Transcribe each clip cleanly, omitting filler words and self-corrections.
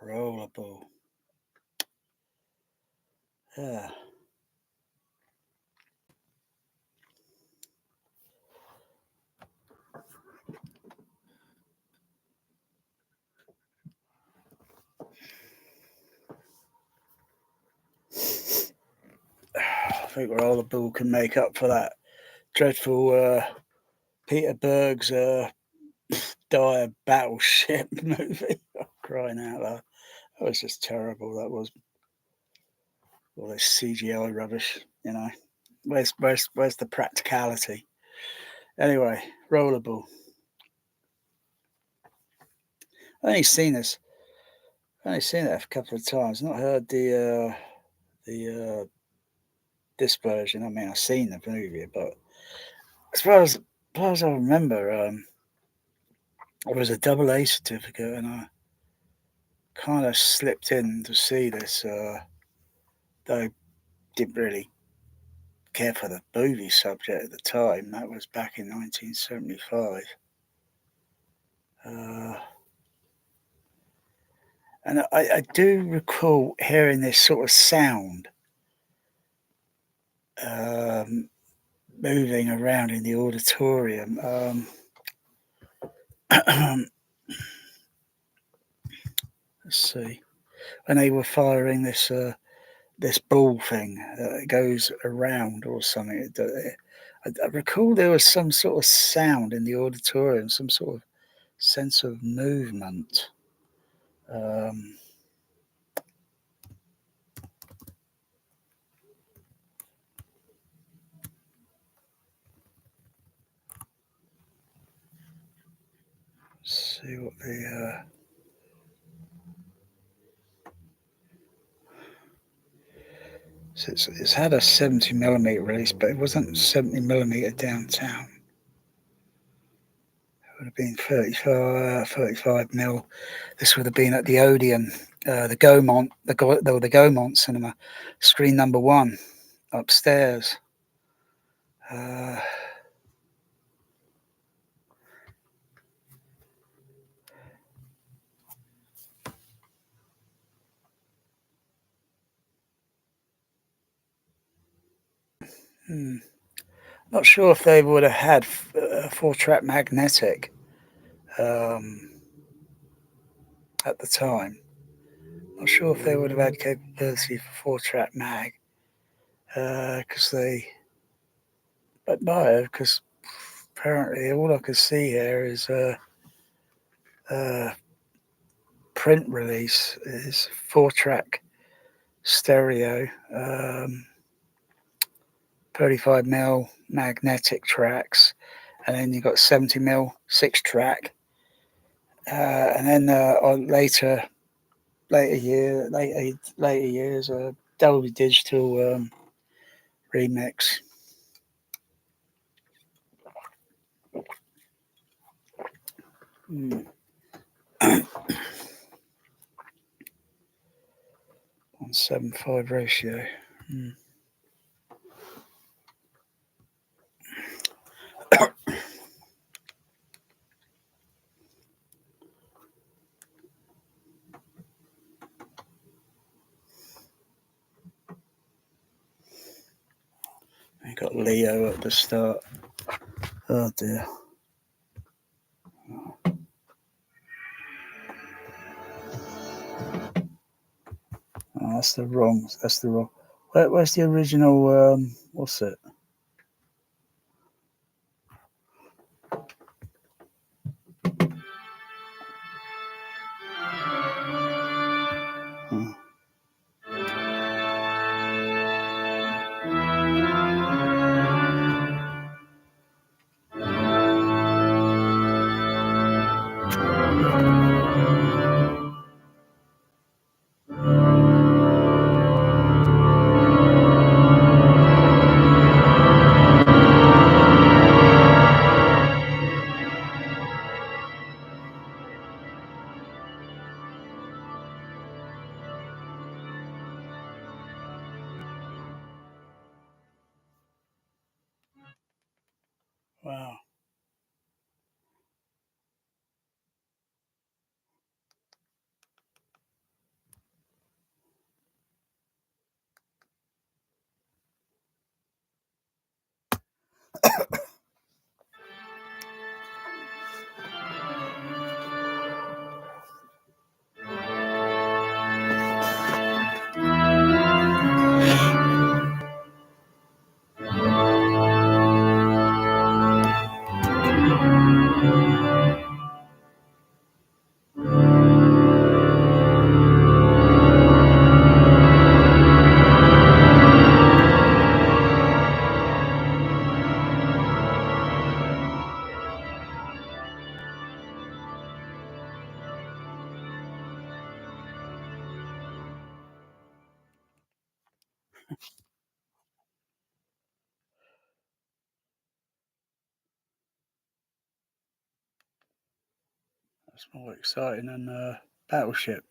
Rollerball. Yeah. I think rollerball can make up for that dreadful Peter Berg's dire battleship movie. Crying out loud. That was just terrible. That was all this CGI rubbish, you know. Where's the practicality? Anyway, rollerball. I've only seen this. I've only seen it a couple of times. Not heard the this version. I mean, I've seen the movie, but as far as I remember, it was a double A certificate, and I kind of slipped in to see this. Though I didn't really care for the movie subject at the time. That was back in 1975. And I do recall hearing this sort of sound moving around in the auditorium. Let's see. When they were firing this ball thing that goes around or something. I recall there was some sort of sound in the auditorium, some sort of sense of movement. Let's see what the so it's had a 70mm release, but it wasn't 70mm downtown. It would have been 35 mil. This would have been at the Odeon, the Gaumont cinema, screen number 1, upstairs. Not sure if they would have had a 4-track magnetic at the time. Not sure if they would have had capability for 4-track mag, because but no, because apparently all I could see here is print release is 4-track stereo, 35mm magnetic tracks, and then you've got 70mm 6-track, and then on later years, Dolby Digital remix. Mm. 1:7:5 ratio. You got Leo at the start. Oh dear. Oh, that's the wrong. Where's the original? What's it? That's more exciting than Battleship.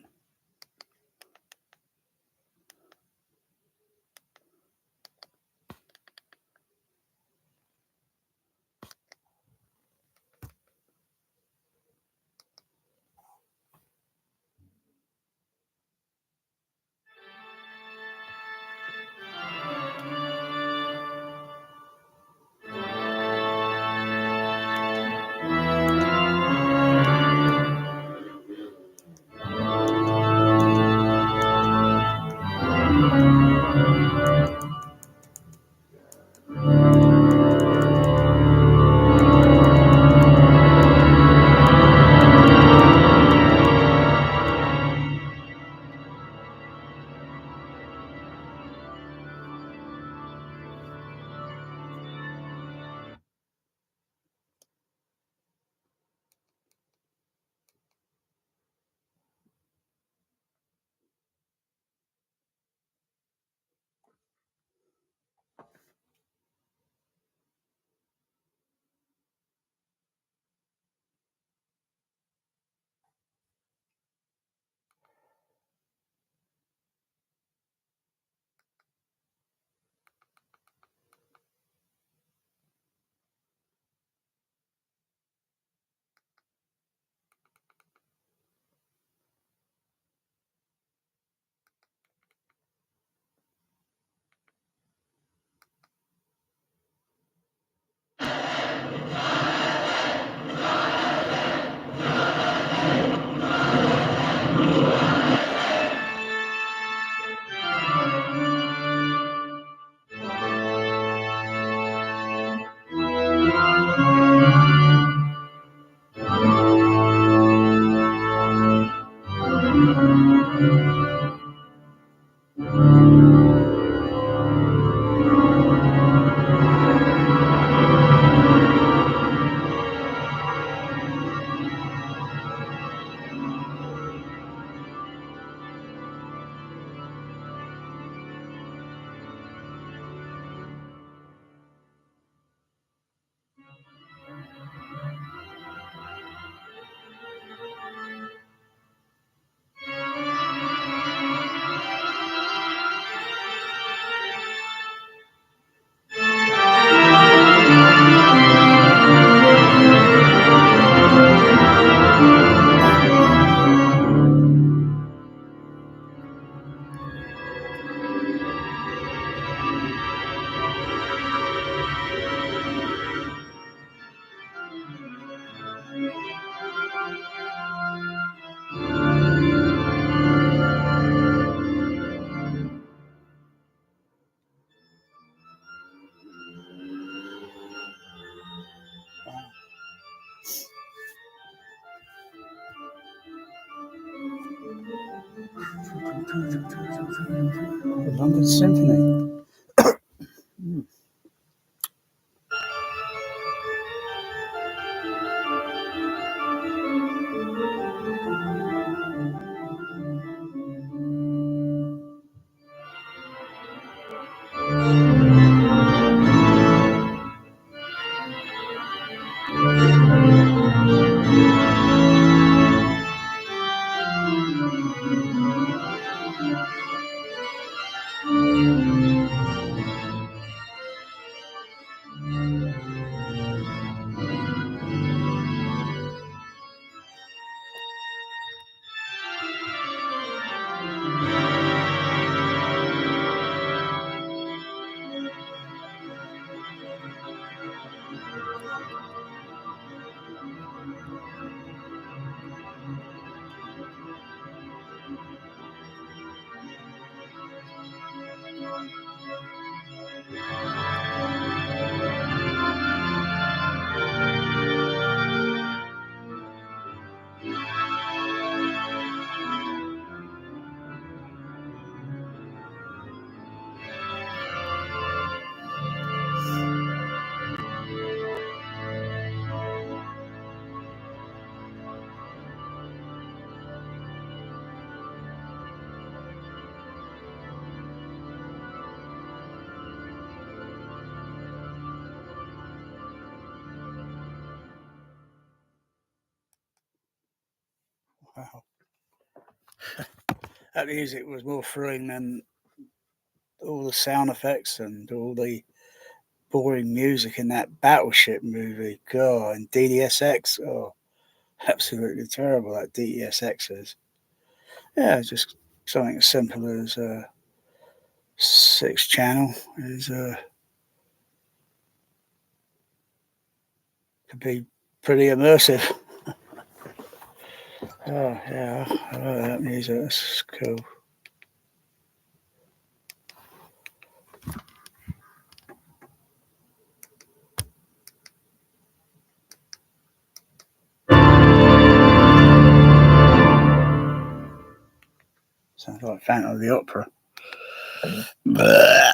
The London Symphony. Wow. That music was more thrilling than all the sound effects and all the boring music in that Battleship movie. God, and DDSX. Oh, absolutely terrible, that DESX is. Yeah, just something as simple as a 6 channel is could be pretty immersive. Oh yeah, I like that music. That's cool. Sounds like Phantom of the Opera. Wow.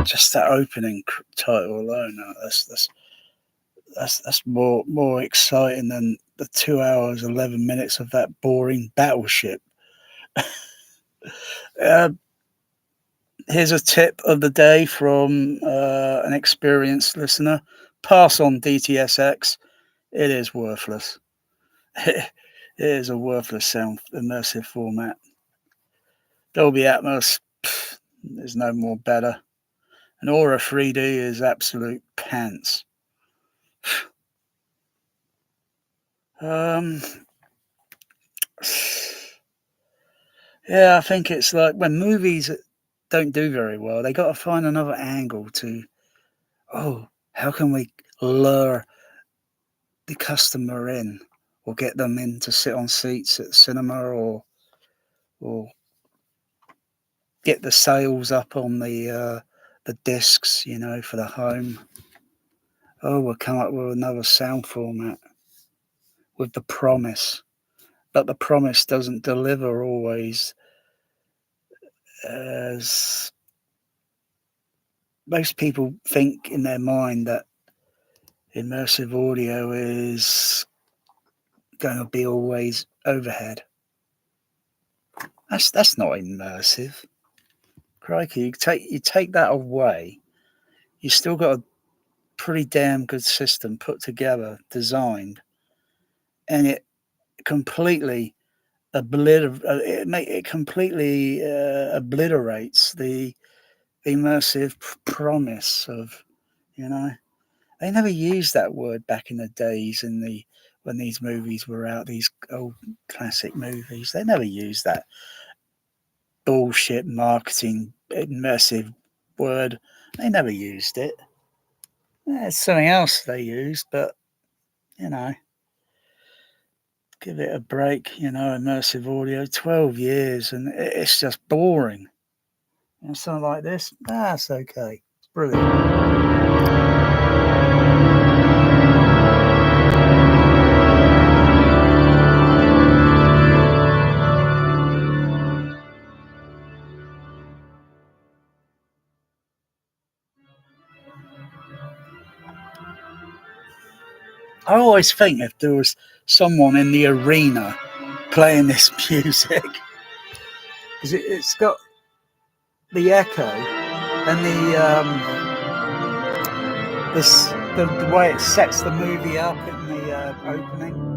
Just that opening title alone, that's more exciting than the 2 hours 11 minutes of that boring Battleship. Uh, Here's a tip of the day from an experienced listener: pass on DTSX. It is worthless. It is a worthless sound immersive format. Dolby Atmos is no more better. And Aura 3D is absolute pants. Um, yeah, I think it's like when movies don't do very well, they got to find another angle to, oh, how can we lure the customer in or get them in to sit on seats at the cinema or get the sales up on the discs, for the home. Oh, we'll come up with another sound format with the promise, but the promise doesn't deliver always. As most people think in their mind that immersive audio is going to be always overhead. That's not immersive. Crikey, you take that away, you still got a pretty damn good system put together, designed, and it completely obliterates the immersive promise of, you know. They never used that word back in the days when these movies were out, these old classic movies. They never used that bullshit marketing immersive word. They never used it. It's something else they used, but you know, give it a break. Immersive audio, 12 years, and it's just boring. Something like this, that's okay. It's brilliant. I always think if there was someone in the arena playing this music, because it's got the echo and the way it sets the movie up in the opening.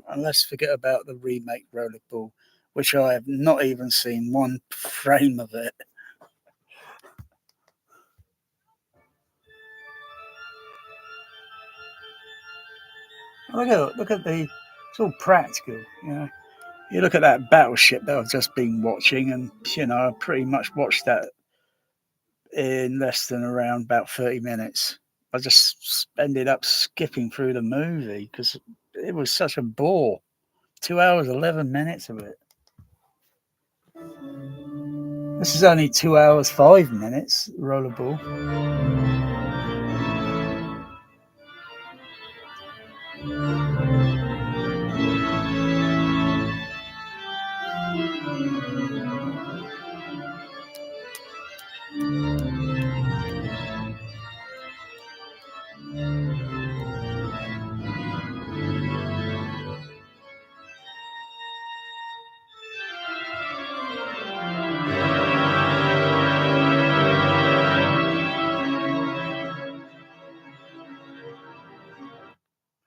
And let's forget about the remake Rollerball, which I have not even seen one frame of it. Look at it's all practical. You look at that battleship that I've just been watching, and I pretty much watched that in less than around about 30 minutes. I just ended up skipping through the movie because it was such a bore. 2 hours, 11 minutes of it. This is only 2 hours, 5 minutes, Rollerball.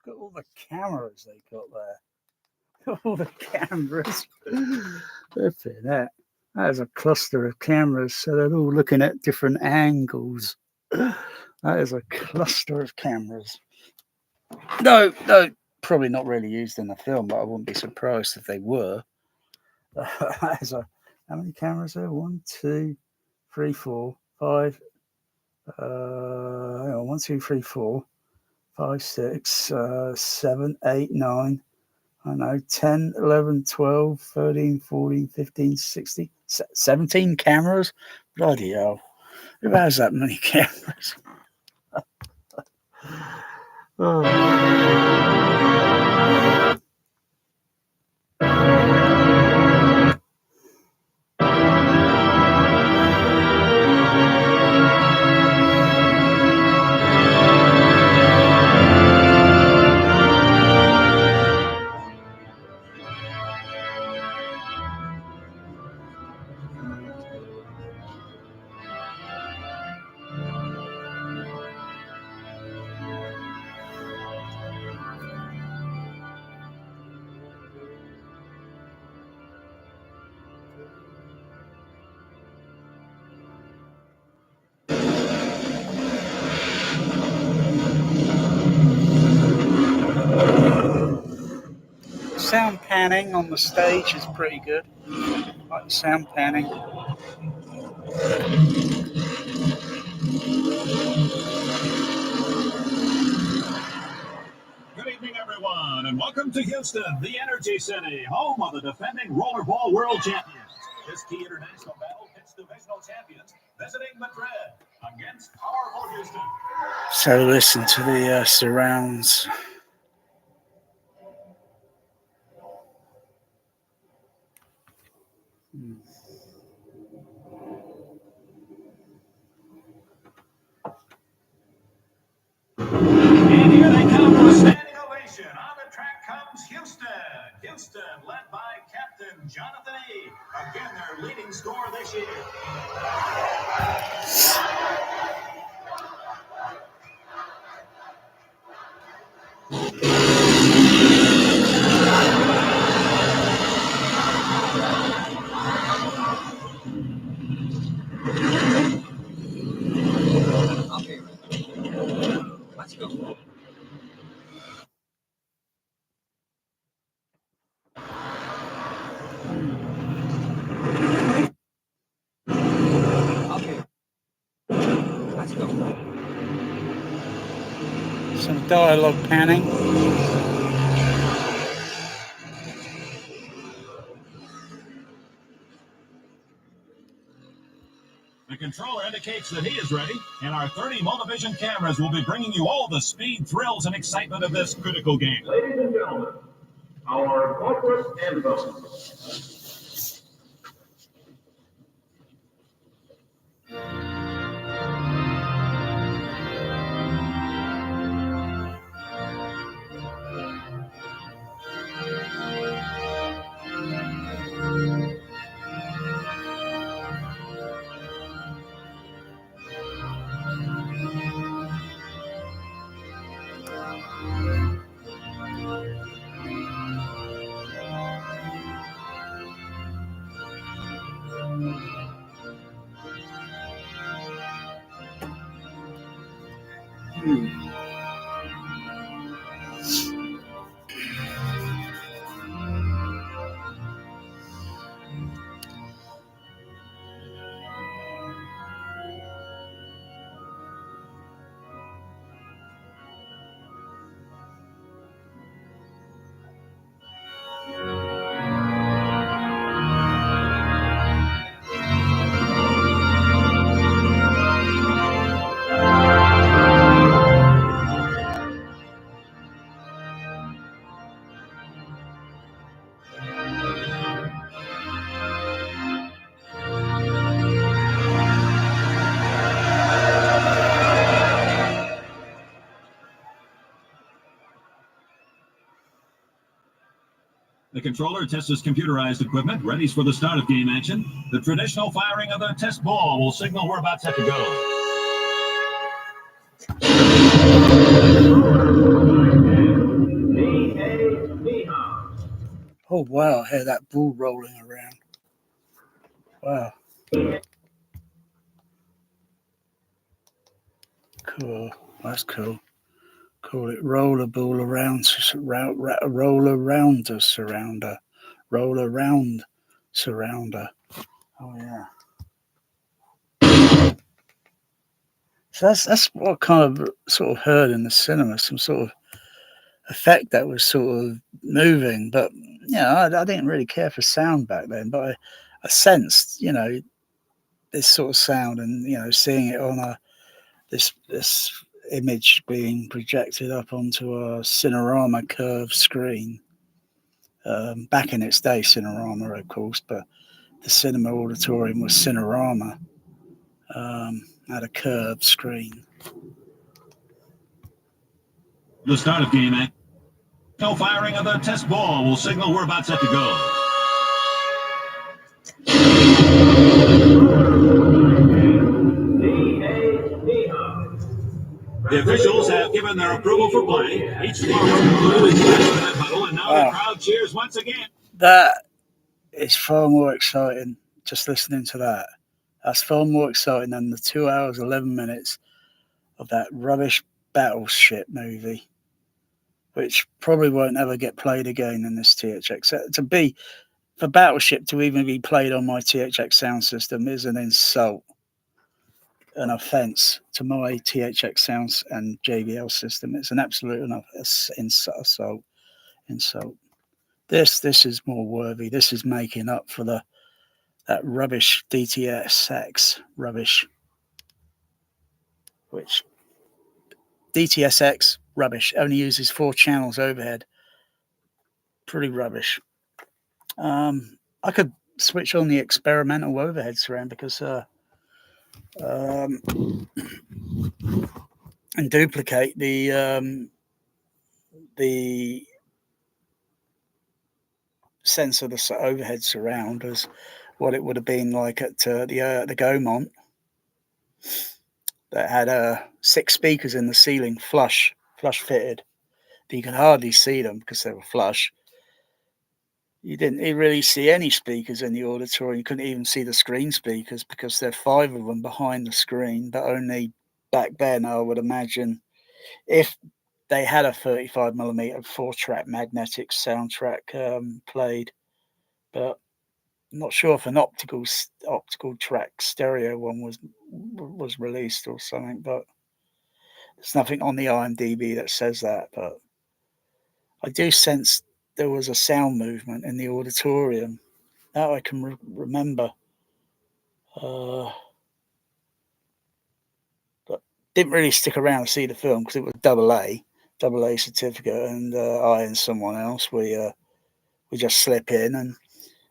Look at all the cameras they got there. All the cameras. Flipping that. That is a cluster of cameras, so they're all looking at different angles. That is a cluster of cameras. No, probably not really used in the film, but I wouldn't be surprised if they were. That is how many cameras there? 1, 2, 3, 4, 5. Hang on, 1, 2, 3, 4, 5, 6, 7, 8, 9. I know, 10, 11, 12, 13, 14, 15, 16, 17 cameras? Bloody hell. Who has that many cameras? Oh. Sound panning on the stage is pretty good. Like sound panning. Good evening, everyone, and welcome to Houston, the Energy City, home of the defending rollerball world champions. This key international battle pits divisional champions visiting Madrid against powerful Houston. So listen to the surrounds. And here they come with a standing ovation. On the track comes Houston. Houston led by Captain Jonathan E. Again, their leading score this year. Okay. Let's go. Okay. Let's go. Some dialogue panning. The controller indicates that he is ready, and our 30 Motivision cameras will be bringing you all the speed, thrills, and excitement of this critical game. Ladies and gentlemen, our corporate anthem. The controller tests his computerized equipment, ready for the start of game action. The traditional firing of the test ball will signal we're about set to go. Oh, wow. I hear that ball rolling around. Wow. Cool. That's cool. Call it rollerball around, roll around a surrounder. Roll around surrounder. Oh, yeah. So that's what I kind of sort of heard in the cinema, some sort of effect that was sort of moving. But, you know, I didn't really care for sound back then, but I sensed, you know, this sort of sound and, you know, seeing it on this image being projected up onto a Cinerama curved screen. Back in its day, Cinerama, of course, but the cinema auditorium was Cinerama. Had a curved screen. The start of game action. No firing of the test ball will signal we're about set to go. The officials have given their approval for play. Each squad concluded that huddle, and now the crowd cheers once again. That is far more exciting. Just listening to that, that's far more exciting than the 2 hours 11 minutes of that rubbish battleship movie, which probably won't ever get played again in this THX. For Battleship to even be played on my THX sound system is an insult, an offence to my THX sounds and JBL system. It's an absolute insult. This is more worthy. This is making up for that rubbish DTSX rubbish, which DTSX rubbish only uses 4 channels overhead. Pretty rubbish. I could switch on the experimental overhead surround because and duplicate the sense of the overhead surround as what it would have been like at the Gaumont, that had 6 speakers in the ceiling, flush fitted. But you could hardly see them because they were flush. You didn't really see any speakers in the auditorium. You couldn't even see the screen speakers because there are 5 of them behind the screen, but only back then, I would imagine, if they had a 35mm 4-track magnetic soundtrack played, but I'm not sure if an optical track stereo one was released or something, but there's nothing on the IMDb that says that. But I do sense there was a sound movement in the auditorium. That I can remember. But didn't really stick around to see the film because it was double A certificate, and I and someone else, we just slip in, and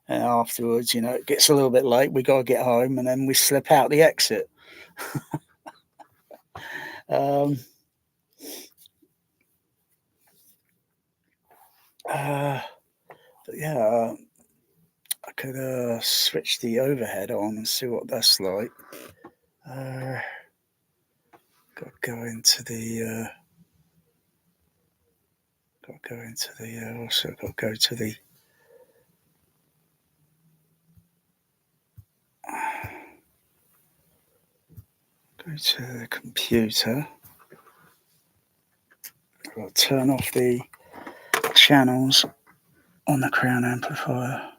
afterwards, it gets a little bit late. We got to get home, and then we slip out the exit. But yeah, I could switch the overhead on and see what that's like. Got to go into the. Also got to go to the. Go to the computer. Got to turn off the channels on the Crown amplifier.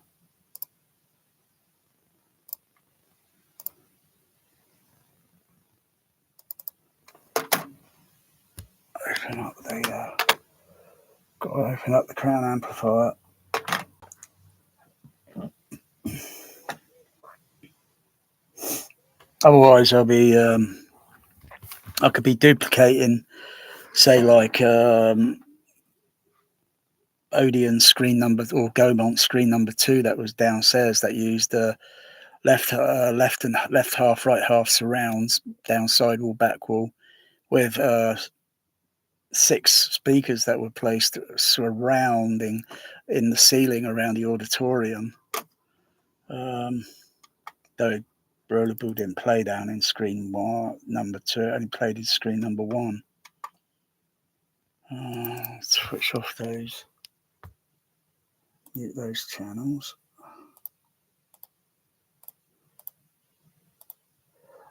Open up got to open up the Crown amplifier. Otherwise, I could be duplicating, say, like Odeon screen number or Gaumont screen number 2 that was downstairs that used left half, right half surrounds, down side wall, back wall, with 6 speakers that were placed surrounding in the ceiling around the auditorium. Though Rollerball didn't play down in screen number 2, only played in screen number 1. Switch off mute those channels.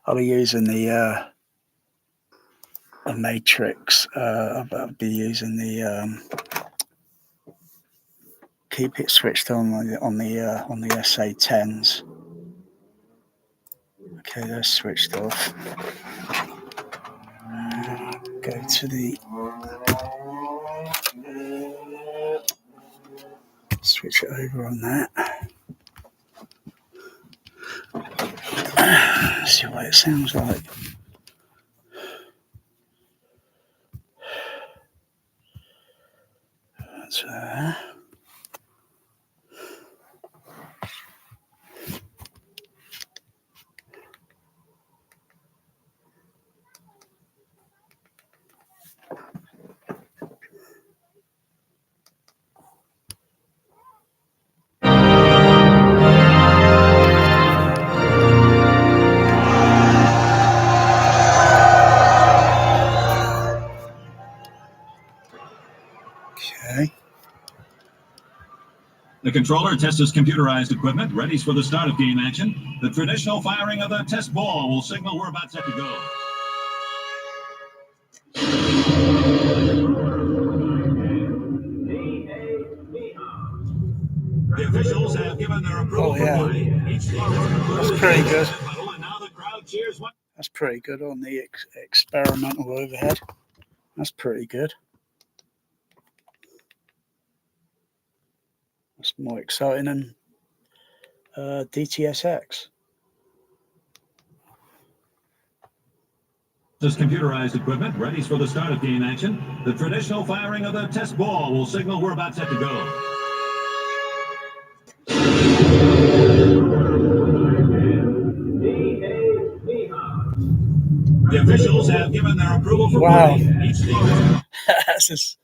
I'll be using the matrix. I'll be using the keep it switched on the SA10s. Okay, that's switched off. Go to the switch it over on that. See what it sounds like. That's okay. The controller tests his computerized equipment, ready for the start of game action. The traditional firing of the test ball will signal we're about set to go. The officials have given their approval for play. That's pretty good. That's pretty good on the experimental overhead. That's pretty good. That's more exciting than DTSX. This computerized equipment ready for the start of game action. The traditional firing of the test ball will signal we're about set to go. The officials have given their approval for play. That's just,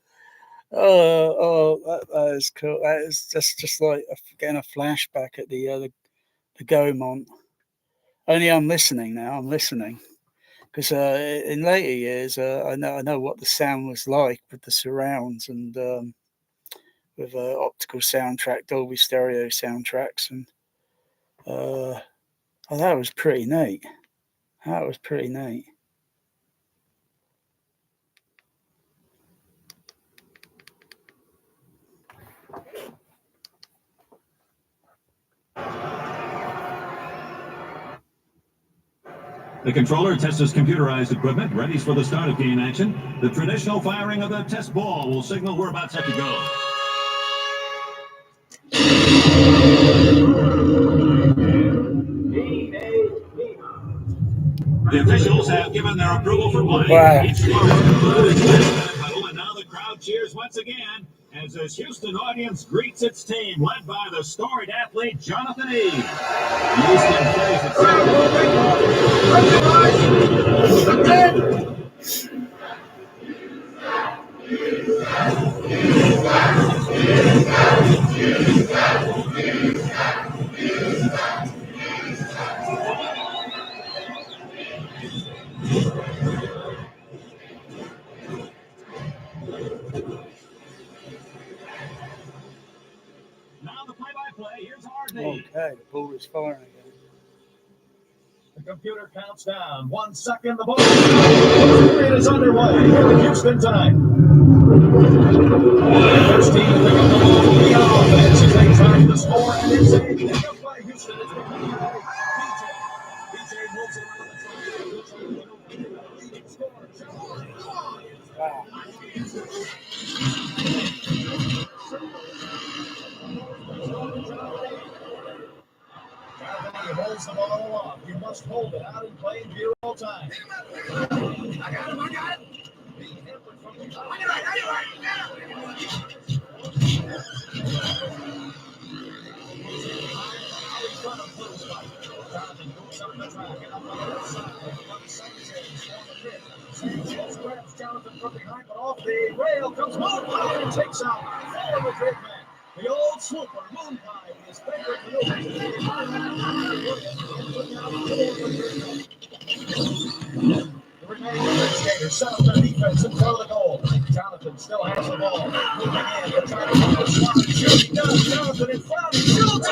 that is cool. That is just like getting a flashback at the Gaumont. Only I'm listening now. I'm listening because in later years I know what the sound was like with the surrounds and with optical soundtrack, Dolby Stereo soundtracks, and oh, that was pretty neat. That was pretty neat. The controller tests his computerized equipment, readies for the start of game action. The traditional firing of the test ball will signal we're about set to go. The officials have given their approval for play. Wow. Each score was concluded in last huddle, and now the crowd cheers once again as this Houston audience greets its team, led by the storied athlete Jonathan E. Houston plays at now the play-by-play. Here's RD. Okay, the ball is firing again. The computer counts down. 1 second. The ball is underway here in Houston tonight. First team pick up the ball from the offense as they try to score, and it's a pick up by Houston. It's picked up by BJ moves it around the leading scorer. Wow. He holds the ball along. You must hold it out in plain view all time. I got him. Being hampered from the top. Jonathan goes up the track and up on the left side. Grabs Jonathan from behind, but off the rail comes Moonpie and takes out the Madrid man. The old swooper, Moonpie, his favorite maneuver. The remaining Madrid skaters set up their defense in front of the goal. Jonathan still has the ball. Moving in, they're trying to put the slide. Shooting down Jonathan in front. He shoots.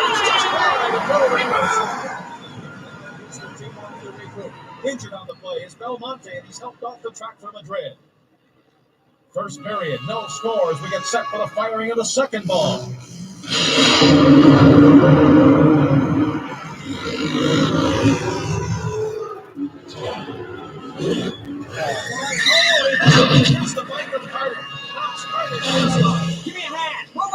Injured on the play is Belmonte, and he's helped off the track for Madrid. First period, no scores. We get set for the firing of the second ball. It's the bike of Carter. Give me a hand. Move on.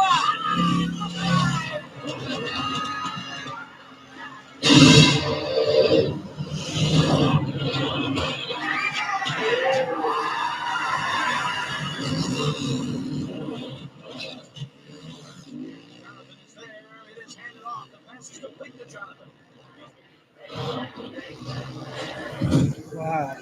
Wow.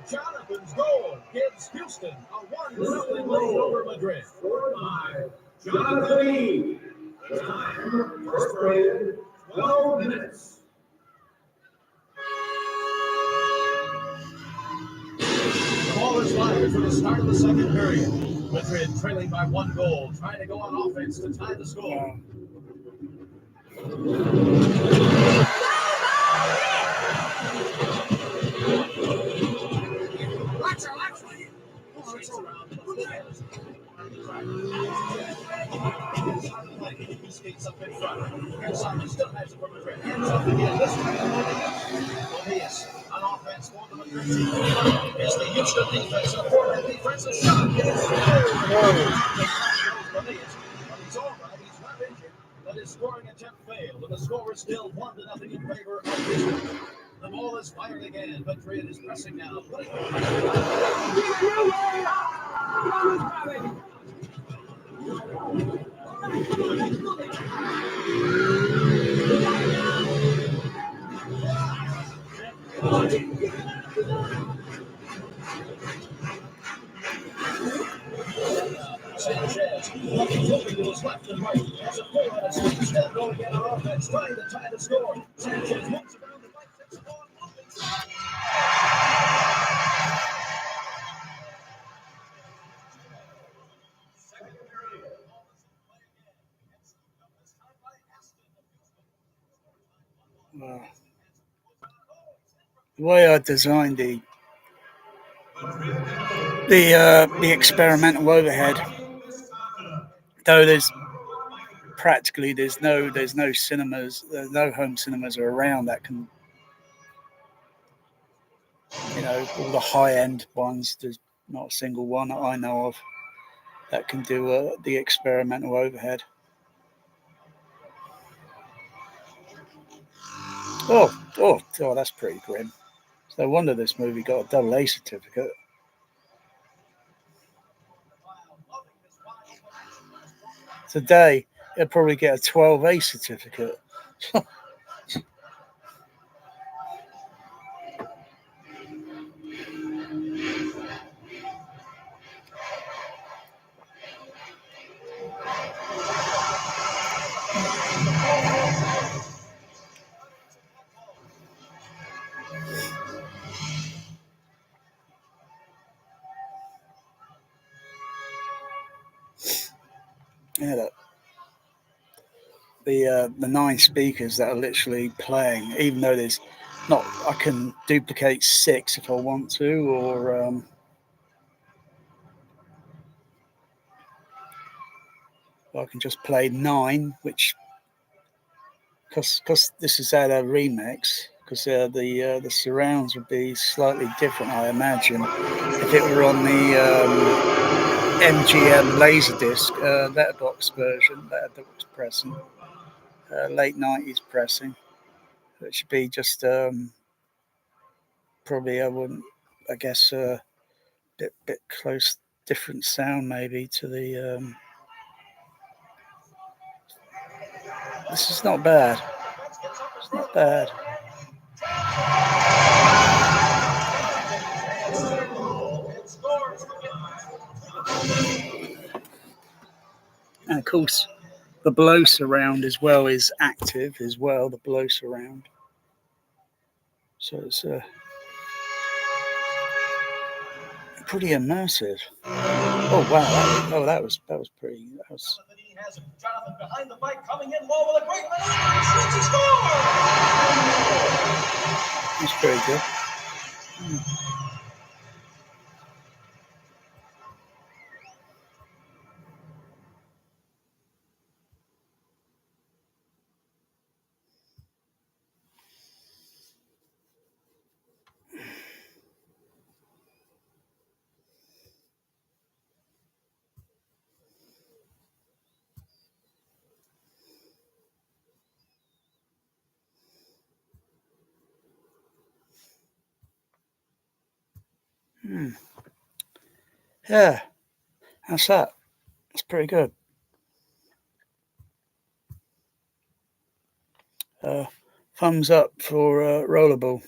Jonathan's goal gives Houston a 1-0 lead over Madrid. Scored by Jonathan E. Time, first period, 12 minutes. The ball is live for the start of the second period. Madrid trailing by 1 goal, trying to go on offense to tie the score. He skates up in front. And Simon still has it for Madrid. Hands off again. This time, Elias on offense for the Madrid team. It's the Houston defense. A four-man defensive shot. Elias. But he's all right. He's not injured. But his scoring attempt failed. And the score is still 1-0 in favor of Houston. The ball is fired again. Madrid is pressing now. Sanchez, looking to his left and right. Has a full out of speed. Still going in on offense, trying to tie the score. Sanchez moves around the right, takes the ball, moving. Second period. The way I designed the experimental overhead, though there's no cinemas, there's no home cinemas around that can, all the high end ones. There's not a single one that I know of that can do the experimental overhead. Oh, that's pretty grim. It's no wonder this movie got a double A certificate. Today, it'll probably get a 12A certificate. Yeah, look. The 9 speakers that are literally playing, even though there's not, I can duplicate 6 if I want to, or I can just play 9, which because this is at a remix, because the surrounds would be slightly different, I imagine, if it were on the MGM Laserdisc letterbox version, letterbox pressing, late 90s pressing. It should be just probably I guess bit close, different sound maybe to the. This is not bad. It's not bad. And of course, the blow surround as well is active as well. The blow surround, so it's pretty immersive. Oh wow! That was pretty. That was. He has Jonathan behind the bike, coming in low with a great score. That's pretty good. Yeah, how's that? That's pretty good. Thumbs up for rollerball.